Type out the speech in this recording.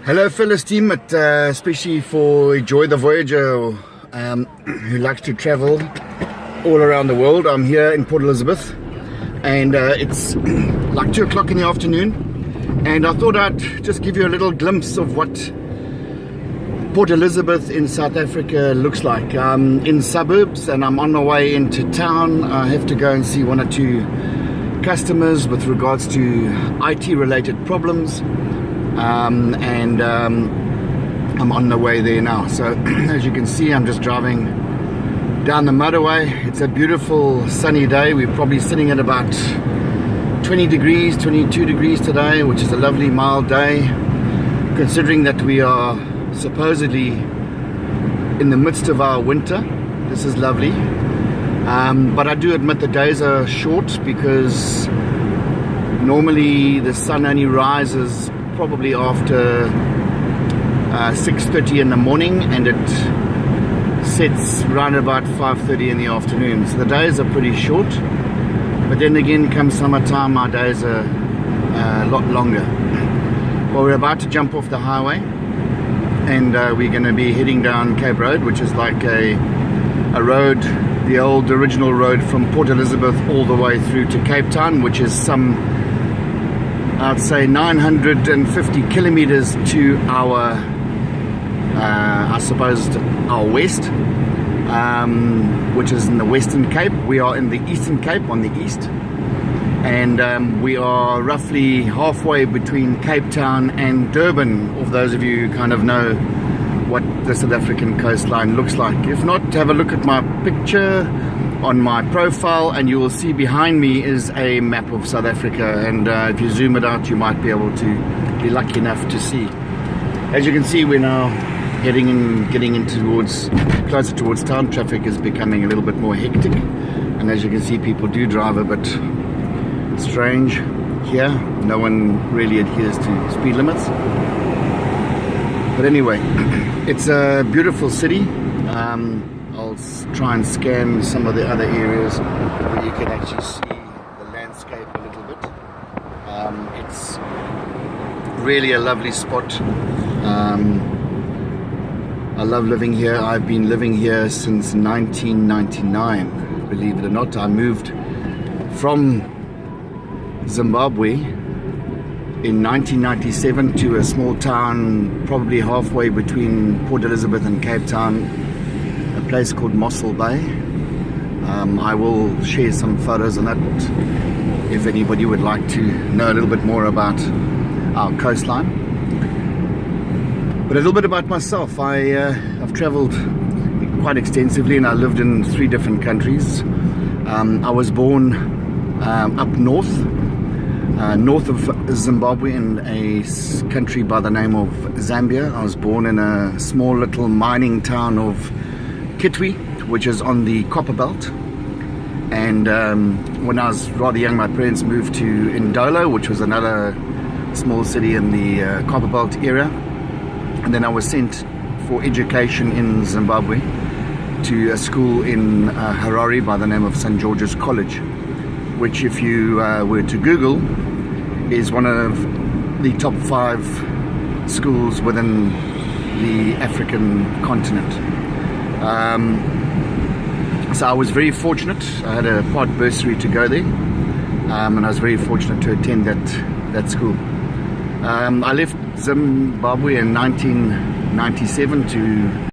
Hello fellas team, especially for Enjoy the Voyager who likes to travel all around the world. I'm here in Port Elizabeth and it's like 2 o'clock in the afternoon, and I thought I'd just give you a little glimpse of what Port Elizabeth in South Africa looks like. I'm in suburbs and I'm on my way into town. I have to go and see 1 or 2 customers with regards to IT related problems. I'm on the way there now. So as you can see, I'm just driving down the motorway. It's a beautiful sunny day. We're probably sitting at about 20 degrees, 22 degrees today, which is a lovely mild day, considering that we are supposedly in the midst of our winter. This is lovely. But I do admit the days are short because normally the sun only rises probably after 6:30 in the morning and it sets around about 5:30 in the afternoon. So the days are pretty short, but then again, come summertime, our days are a lot longer. Well, we're about to jump off the highway and we're going to be heading down Cape Road, which is like a road, the old original road from Port Elizabeth all the way through to Cape Town, which is some, I'd say, 950 kilometers to our, I suppose, our west, which is in the Western Cape. We are in the Eastern Cape on the east, and we are roughly halfway between Cape Town and Durban, if those of you who kind of know what the South African coastline looks like. If not, have a look at my picture on my profile and you will see behind me is a map of South Africa, and if you zoom it out you might be able to be lucky enough to see. As you can see, we're now heading and getting into closer towards town. Traffic is becoming a little bit more hectic, and as you can see, people do drive a bit strange here. No one really adheres to speed limits, but anyway, it's a beautiful city. I'll try and scan some of the other areas where you can actually see the landscape a little bit. It's really a lovely spot. I love living here. I've been living here since 1999, believe it or not. I moved from Zimbabwe in 1997 to a small town probably halfway between Port Elizabeth and Cape Town, a place called Mossel Bay. I will share some photos on that if anybody would like to know a little bit more about our coastline. But a little bit about myself. I've traveled quite extensively and I lived in 3 different countries. I was born up north of Zimbabwe in a country by the name of Zambia. I was born in a small little mining town of Kitwe, which is on the copper belt. And when I was rather young, my parents moved to Indolo, which was another small city in the copper belt area. And then I was sent for education in Zimbabwe to a school in Harare by the name of St. George's College, which, if you were to Google, is one of the top 5 schools within the African continent. So I was very fortunate. I had a part bursary to go there, and I was very fortunate to attend that school. I left Zimbabwe in 1997 to